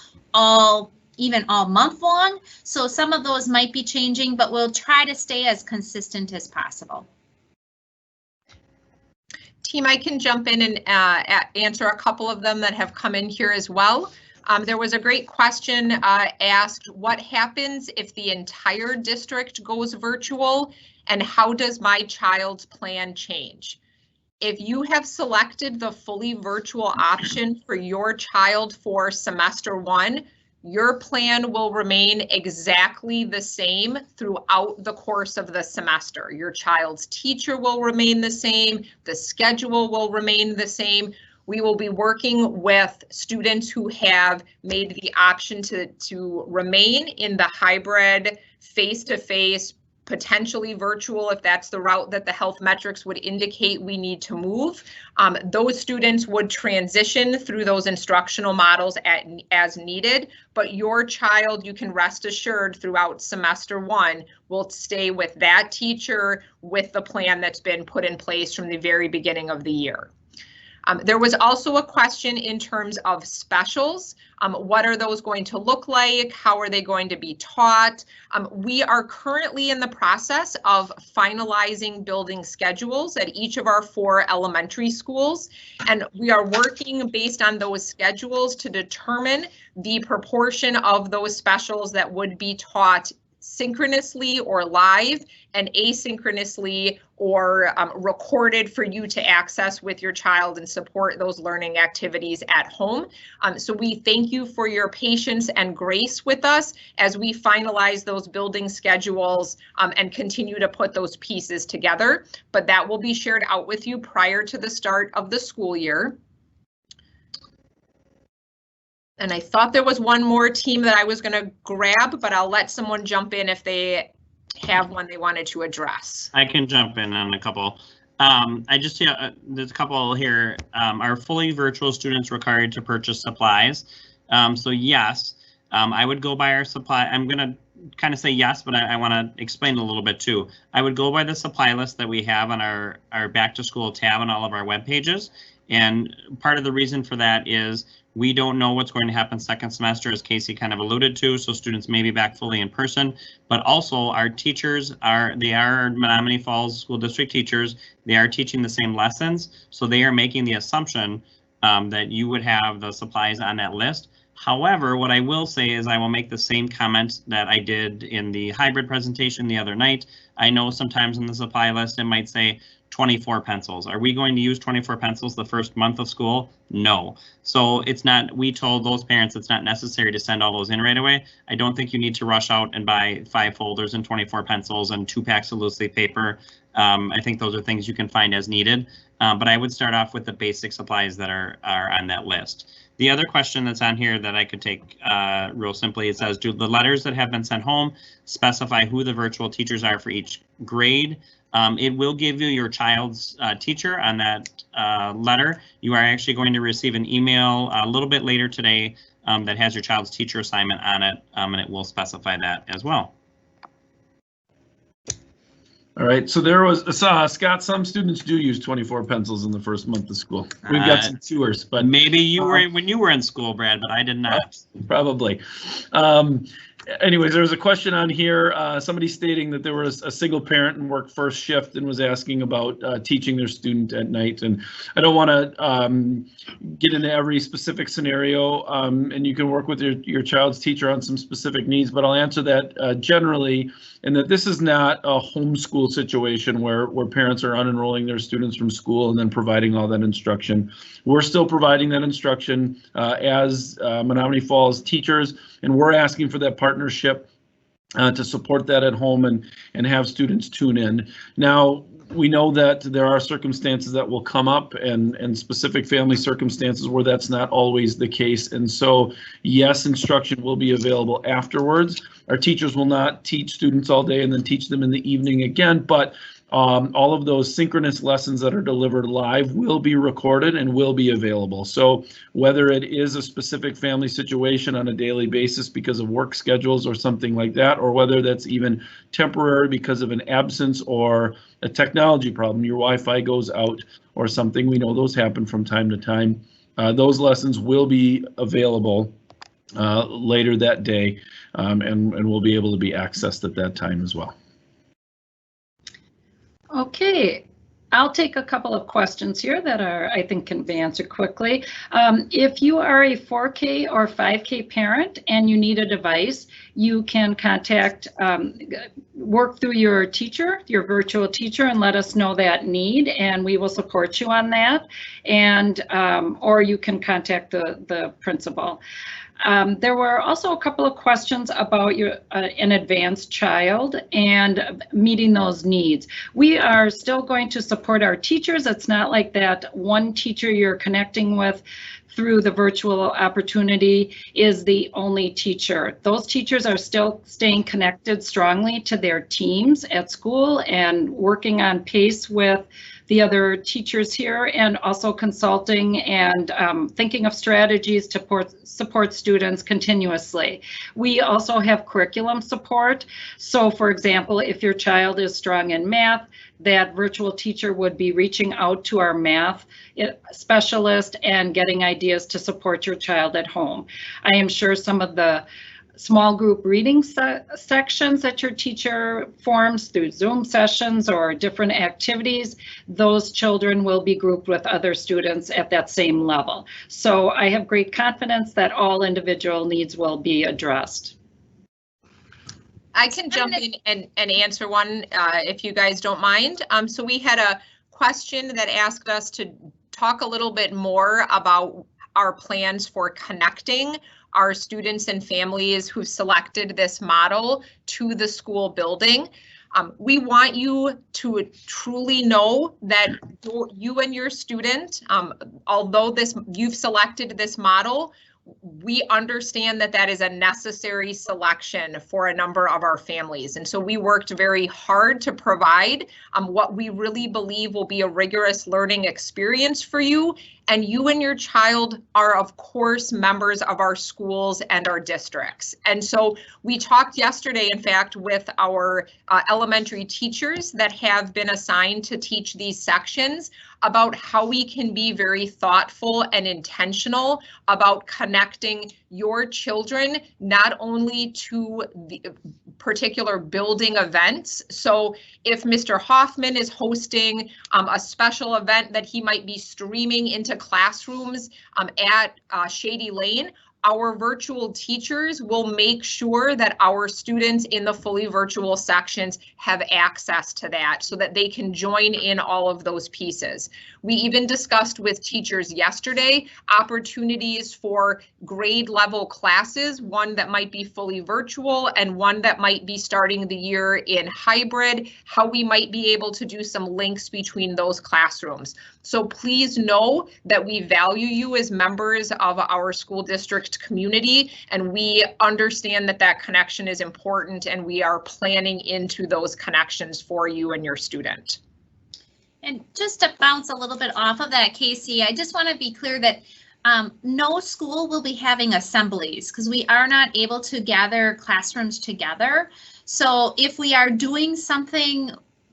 S4: even all month long. So some of those might be changing, but we'll try to stay as consistent as possible.
S1: Team, I can jump in and answer a couple of them that have come in here as well. There was a great question asked, what happens if the entire district goes virtual, and how does my child's plan change? If you have selected the fully virtual option for your child for semester 1, Your plan will remain exactly the same throughout the course of the semester. Your child's teacher will remain the same. The schedule will remain the same. We will be working with students who have made the option to remain in the hybrid, face-to-face, potentially virtual, if that's the route that the health metrics would indicate we need to move. Those students would transition through those instructional models as needed, but your child, you can rest assured throughout semester 1, will stay with that teacher with the plan that's been put in place from the very beginning of the year. There was also a question in terms of specials. What are those going to look like? How are they going to be taught? We are currently in the process of finalizing building schedules at each of our 4 elementary schools, and we are working based on those schedules to determine the proportion of those specials that would be taught synchronously or live and asynchronously or recorded for you to access with your child and support those learning activities at home. So we thank you for your patience and grace with us as we finalize those building schedules and continue to put those pieces together. But that will be shared out with you prior to the start of the school year. And I thought there was one more team that I was going to grab, but I'll let someone jump in if they have one they wanted to address.
S5: I can jump in on a couple. There's a couple here. Are fully virtual students required to purchase supplies? So yes, I would go by our supply. I'm going to kind of say yes, but I want to explain a little bit too. I would go by the supply list that we have on our back to school tab on all of our web pages. And part of the reason for that is we don't know what's going to happen second semester, as Casey kind of alluded to, so students may be back fully in person, but also our teachers are Menominee Falls School District teachers. They are teaching the same lessons, so they are making the assumption that you would have the supplies on that list. However, what I will say is I will make the same comment that I did in the hybrid presentation the other night. I know sometimes in the supply list it might say 24 pencils. Are we going to use 24 pencils the first month of school? No. So it's not, we told those parents it's not necessary to send all those in right away. I don't think you need to rush out and buy 5 folders and 24 pencils and 2 packs of loose leaf paper. I think those are things you can find as needed. But I would start off with the basic supplies that are on that list. The other question that's on here that I could take real simply, it says, do the letters that have been sent home specify who the virtual teachers are for each grade? It will give you your child's teacher on that letter. You are actually going to receive an email a little bit later today that has your child's teacher assignment on it, and it will specify that as well.
S3: All right, so there was, Scott, some students do use 24 pencils in the first month of school. We've got some tours, but
S5: maybe you were when you were in school, Brad, but I did not.
S3: Probably. Anyways, there was a question on here, somebody stating that there was a single parent and worked first shift and was asking about teaching their student at night. And I don't want to get into every specific scenario, and you can work with your child's teacher on some specific needs, but I'll answer that generally, and that this is not a homeschool situation where parents are unenrolling their students from school and then providing all that instruction. We're still providing that instruction as Menominee Falls teachers, and we're asking for that partnership to support that at home and have students tune in. Now, we know that there are circumstances that will come up and specific family circumstances where that's not always the case. And so, yes, instruction will be available afterwards. Our teachers will not teach students all day and then teach them in the evening again, but all of those synchronous lessons that are delivered live will be recorded and will be available. So whether it is a specific family situation on a daily basis because of work schedules or something like that, or whether that's even temporary because of an absence or a technology problem, your Wi-Fi goes out or something, we know those happen from time to time. Those lessons will be available later that day and will be able to be accessed at that time as well.
S2: Okay, I'll take a couple of questions here that I think can be answered quickly. If you are a 4K or 5K parent and you need a device, you can contact, work through your teacher, your virtual teacher, and let us know that need, and we will support you on that. And or you can contact the principal. There were also a couple of questions about an advanced child and meeting those needs. We are still going to support our teachers. It's not like that one teacher you're connecting with through the virtual opportunity is the only teacher. Those teachers are still staying connected strongly to their teams at school and working on pace with the other teachers here, and also consulting and thinking of strategies to support students continuously. We also have curriculum support. So for example, if your child is strong in math, that virtual teacher would be reaching out to our math specialist and getting ideas to support your child at home. I am sure some of the small group reading sections that your teacher forms through Zoom sessions or different activities, those children will be grouped with other students at that same level. So I have great confidence that all individual needs will be addressed.
S1: I can jump in and answer one if you guys don't mind. So we had a question that asked us to talk a little bit more about our plans for connecting our students and families who selected this model to the school building. We want you to truly know that you and your student, although you've selected this model, we understand that that is a necessary selection for a number of our families. And so we worked very hard to provide what we really believe will be a rigorous learning experience for you. And you and your child are, of course, members of our schools and our districts. And so we talked yesterday, in fact, with our elementary teachers that have been assigned to teach these sections about how we can be very thoughtful and intentional about connecting your children not only to the particular building events. So if Mr. Hoffman is hosting a special event that he might be streaming into classrooms at Shady Lane, our virtual teachers will make sure that our students in the fully virtual sections have access to that so that they can join in all of those pieces. We even discussed with teachers yesterday opportunities for grade level classes, one that might be fully virtual and one that might be starting the year in hybrid, how we might be able to do some links between those classrooms. So please know that we value you as members of our school district community, and we understand that that connection is important, and we are planning into those connections for you and your student.
S4: And just to bounce a little bit off of that, Casey, I just want to be clear that no school will be having assemblies because we are not able to gather classrooms together. So if we are doing something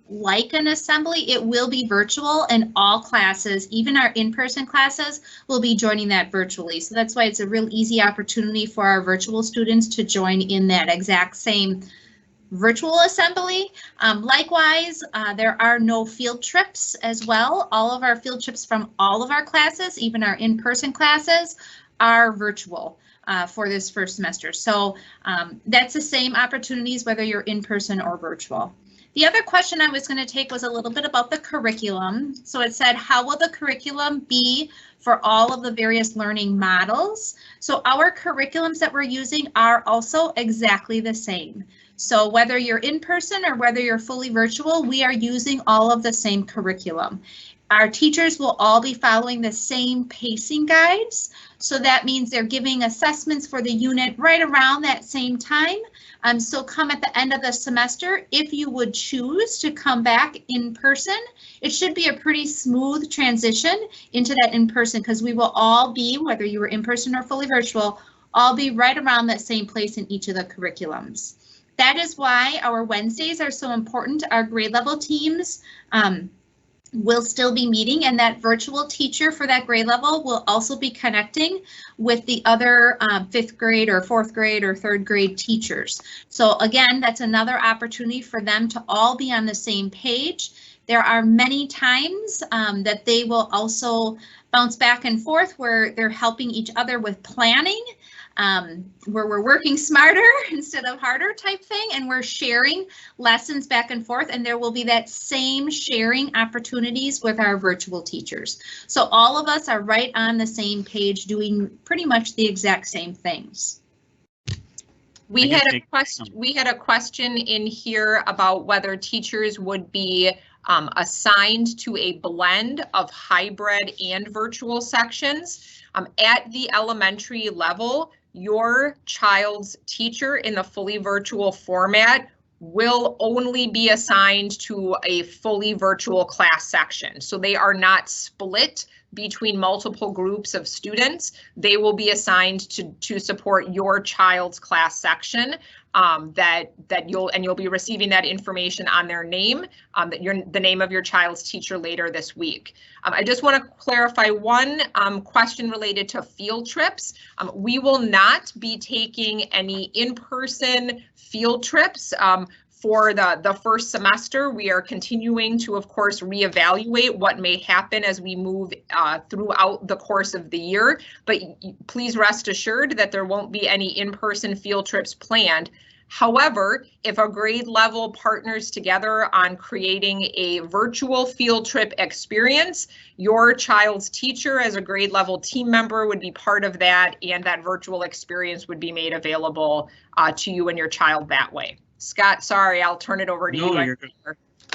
S4: like an assembly, it will be virtual, and all classes, even our in-person classes, will be joining that virtually. So that's why it's a real easy opportunity for our virtual students to join in that exact same virtual assembly. Likewise, there are no field trips as well. All of our field trips from all of our classes, even our in-person classes, are virtual for this first semester. So that's the same opportunities whether you're in person or virtual. The other question I was going to take was a little bit about the curriculum. So it said, how will the curriculum be for all of the various learning models? So our curriculums that we're using are also exactly the same. So whether you're in person or whether you're fully virtual, we are using all of the same curriculum. Our teachers will all be following the same pacing guides. So that means they're giving assessments for the unit right around that same time. So come at the end of the semester, if you would choose to come back in person, it should be a pretty smooth transition into that in person, because we will all be, whether you were in person or fully virtual, all be right around that same place in each of the curriculums. That is why our Wednesdays are so important. Our grade level teams will still be meeting, and that virtual teacher for that grade level will also be connecting with the other 5th grade or 4th grade or 3rd grade teachers. So again, that's another opportunity for them to all be on the same page. There are many times that they will also bounce back and forth where they're helping each other with planning. where we're working smarter instead of harder type thing, and we're sharing lessons back and forth, and there will be that same sharing opportunities with our virtual teachers. So all of us are right on the same page doing pretty much the exact same things.
S1: We had a question in here about whether teachers would be assigned to a blend of hybrid and virtual sections. At the elementary level, your child's teacher in the fully virtual format will only be assigned to a fully virtual class section. So they are not split between multiple groups of students. They will be assigned to support your child's class section. You'll be receiving that information on their name, the name of your child's teacher later this week. I just want to clarify one question related to field trips. We will not be taking any in-person field trips for the first semester. We are continuing to, of course, reevaluate what may happen as we move throughout the course of the year, but please rest assured that there won't be any in-person field trips planned. However, if a grade level partners together on creating a virtual field trip experience, your child's teacher as a grade level team member would be part of that, and that virtual experience would be made available to you and your child that way. Scott, sorry, I'll turn it over to you.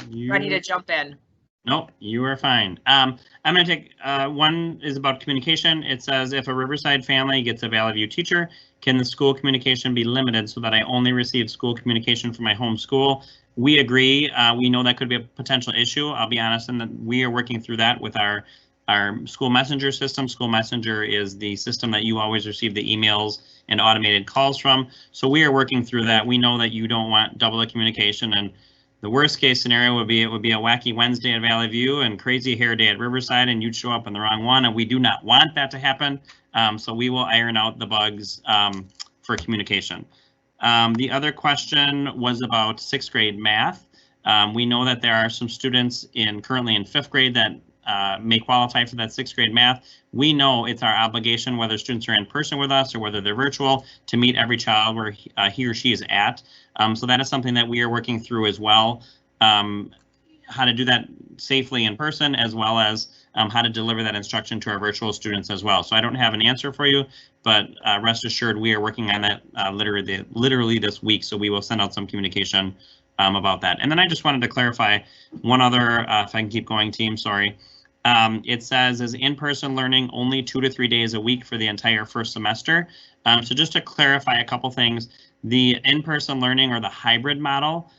S1: You're ready to jump in.
S5: Nope, you are fine. I'm going to take one is about communication. It says, if a Riverside family gets a Valley View teacher, can the school communication be limited so that I only receive school communication from my home school? We agree. We know that could be a potential issue. I'll be honest in that we are working through that with our school messenger system. School messenger is the system that you always receive the emails and automated calls from. So we are working through that. We know that you don't want double the communication, and the worst case scenario would be a wacky Wednesday at Valley View and crazy hair day at Riverside, and you'd show up on the wrong one, and we do not want that to happen. So we will iron out the bugs for communication. The other question was about 6th grade math. We know that there are some students currently in 5th grade that may qualify for that 6th grade math. We know it's our obligation, whether students are in person with us or whether they're virtual, to meet every child where he or she is at. So that is something that we are working through as well, how to do that safely in person, as well as how to deliver that instruction to our virtual students as well. So I don't have an answer for you, but rest assured we are working on that literally this week. So we will send out some communication about that. And then I just wanted to clarify one other, if I can keep going, team, sorry. It says, is in-person learning only 2 to 3 days a week for the entire first semester? So just to clarify a couple things, the in-person learning or the hybrid model,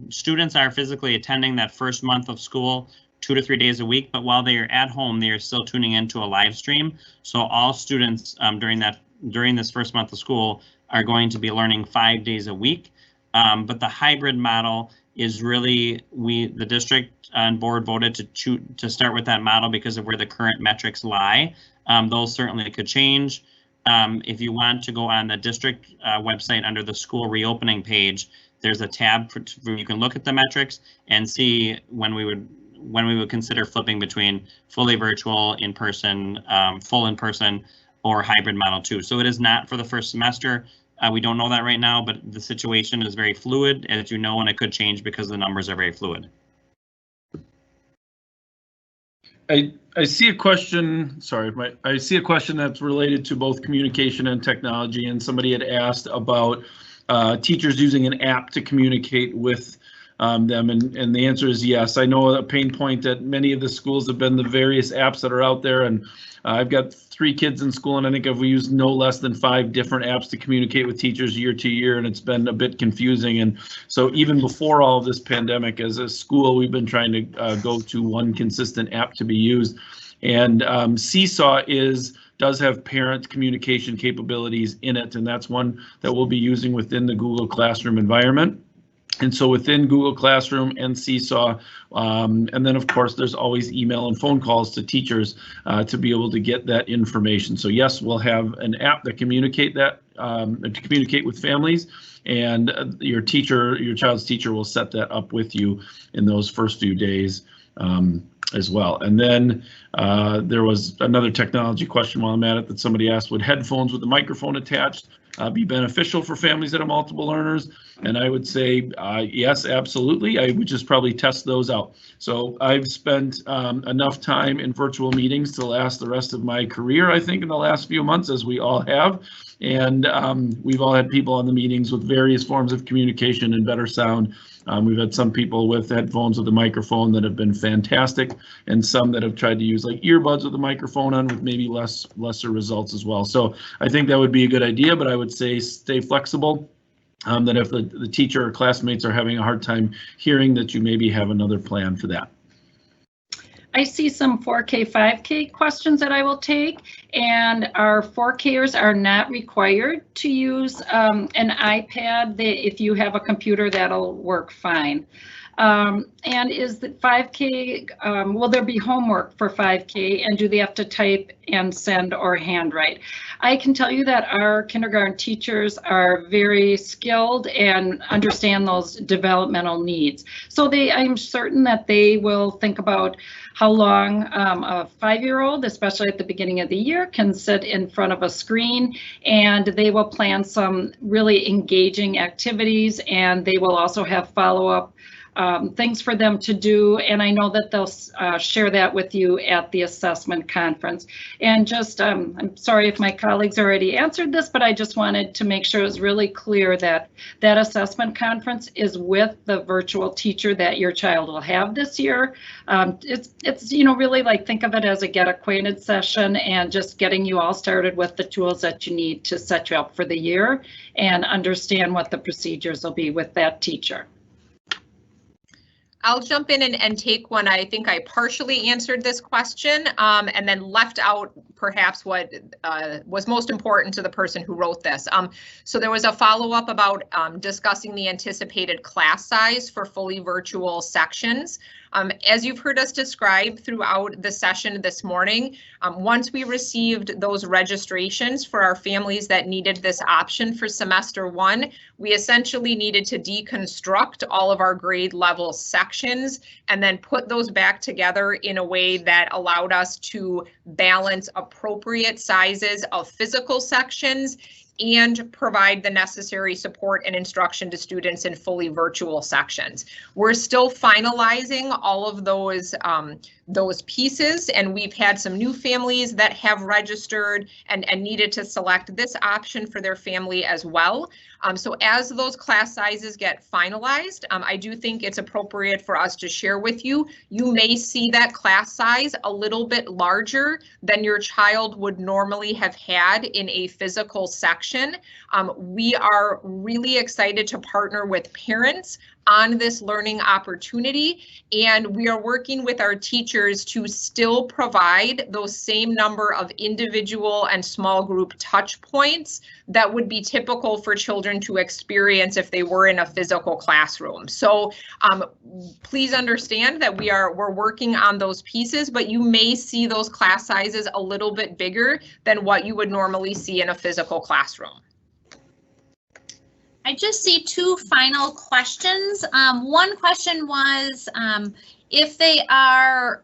S5: students are physically attending that first month of school 2 to 3 days a week, but while they are at home, they are still tuning into a live stream. So all students during this first month of school are going to be learning 5 days a week. But the hybrid model is really, the district and board voted to start with that model because of where the current metrics lie. Those certainly could change. If you want to go on the district website under the school reopening page, there's a tab where you can look at the metrics and see when we would consider flipping between fully virtual, in-person, full in-person, or hybrid model too. So it is not for the first semester. We don't know that right now, but the situation is very fluid, as you know, and it could change because the numbers are very fluid.
S3: I see a question, I see a question that's related to both communication and technology, and somebody had asked about teachers using an app to communicate with them, and the answer is yes. I know a pain point that many of the schools have been the various apps that are out there, and I've got 3 kids in school, and I think I've used no less than 5 different apps to communicate with teachers year to year, and it's been a bit confusing. And so even before all of this pandemic, as a school, we've been trying to go to one consistent app to be used. And Seesaw does have parent communication capabilities in it, and that's one that we'll be using within the Google Classroom environment. And so within Google Classroom and Seesaw, and then of course there's always email and phone calls to teachers to be able to get that information. So yes, we'll have an app that communicate with families, and your child's teacher will set that up with you in those first few days. as well. And then there was another technology question while I'm at it that somebody asked, would headphones with the microphone attached be beneficial for families that have multiple learners? And I would say yes, absolutely. I would just probably test those out. So I've spent enough time in virtual meetings to last the rest of my career, I think, in the last few months, as we all have. And we've all had people on the meetings with various forms of communication and better sound. We've had some people with headphones with a microphone that have been fantastic, and some that have tried to use like earbuds with a microphone on with maybe lesser results as well. So I think that would be a good idea, but I would say stay flexible. That if the teacher or classmates are having a hard time hearing, that you maybe have another plan for that.
S2: I see some 4K, 5K questions that I will take, and our 4Kers are not required to use an iPad. If you have a computer, that'll work fine. And is the 5K, will there be homework for 5K, and do they have to type and send or handwrite? I can tell you that our kindergarten teachers are very skilled and understand those developmental needs. So I'm certain that they will think about how long a 5-year-old, especially at the beginning of the year, can sit in front of a screen, and they will plan some really engaging activities, and they will also have follow-up things for them to do, and I know that they'll share that with you at the assessment conference. And just, I'm sorry if my colleagues already answered this, but I just wanted to make sure it was really clear that that assessment conference is with the virtual teacher that your child will have this year. It's really like, think of it as a get acquainted session and just getting you all started with the tools that you need to set you up for the year and understand what the procedures will be with that teacher.
S1: I'll jump in and take one. I think I partially answered this question and then left out perhaps what was most important to the person who wrote this. So there was a follow-up about discussing the anticipated class size for fully virtual sections. As you've heard us describe throughout the session this morning, once we received those registrations for our families that needed this option for semester 1, we essentially needed to deconstruct all of our grade level sections and then put those back together in a way that allowed us to balance appropriate sizes of physical sections and provide the necessary support and instruction to students in fully virtual sections. We're still finalizing all of those pieces, and we've had some new families that have registered and needed to select this option for their family as well. So as those class sizes get finalized, I do think it's appropriate for us to share with you. You may see that class size a little bit larger than your child would normally have had in a physical section. We are really excited to partner with parents on this learning opportunity, and we are working with our teachers to still provide those same number of individual and small group touch points that would be typical for children to experience if they were in a physical classroom. So please understand that we're working on those pieces, but you may see those class sizes a little bit bigger than what you would normally see in a physical classroom.
S4: I just see two final questions. One question was if they are,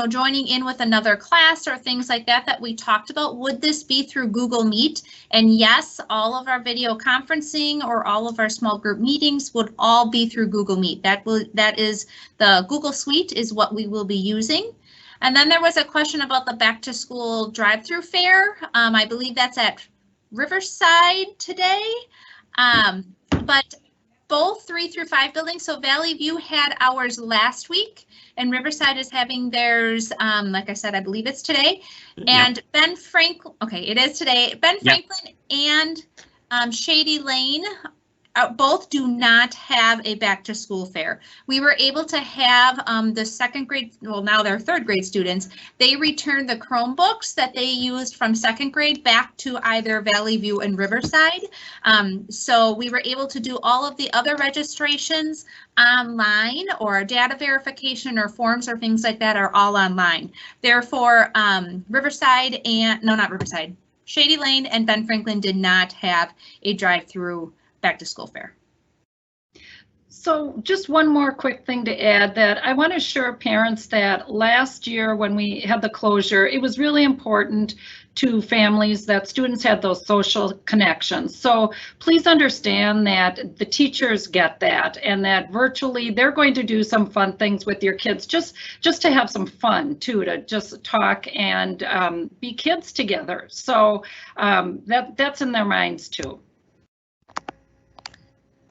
S4: joining in with another class or things like that we talked about, would this be through Google Meet? And yes, all of our video conferencing or all of our small group meetings would all be through Google Meet. That is the Google Suite is what we will be using. And then there was a question about the back to school drive-through fair. I believe that's at Riverside today. But both 3 through 5 buildings, so Valley View had ours last week and Riverside is having theirs, like I said, I believe it's today. And yep. Ben Franklin, okay, it is today. Ben Franklin yep. and Shady Lane both do not have a back to school fair. We were able to have the second grade, well now they're third grade students, they returned the Chromebooks that they used from second grade back to either Valley View and Riverside. So we were able to do all of the other registrations online, or data verification or forms or things like that are all online. Therefore, Riverside and, no, not Riverside, Shady Lane and Ben Franklin did not have a drive-through back to school fair.
S2: So just one more quick thing to add, that I want to assure parents that last year when we had the closure, it was really important to families that students had those social connections. So please understand that the teachers get that, and that virtually they're going to do some fun things with your kids, just to have some fun too, to just talk and be kids together. So that's in their minds too.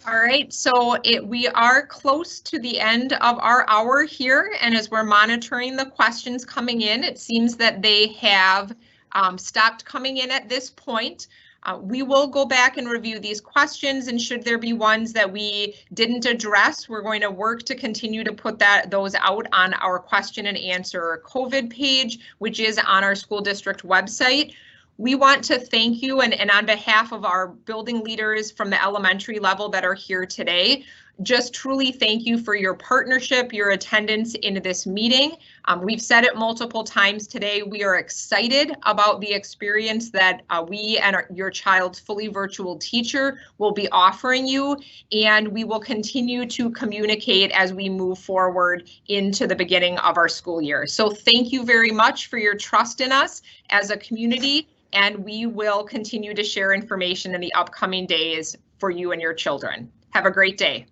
S1: All right, so we are close to the end of our hour here, and as we're monitoring the questions coming in, it seems that they have stopped coming in at this point. We will go back and review these questions, and should there be ones that we didn't address, we're going to work to continue to put those out on our question and answer COVID page, which is on our school district website. We want to thank you, and on behalf of our building leaders from the elementary level that are here today, just truly thank you for your partnership, your attendance in this meeting. We've said it multiple times today. We are excited about the experience that we and your child's fully virtual teacher will be offering you, and we will continue to communicate as we move forward into the beginning of our school year. So thank you very much for your trust in us as a community, and we will continue to share information in the upcoming days for you and your children. Have a great day.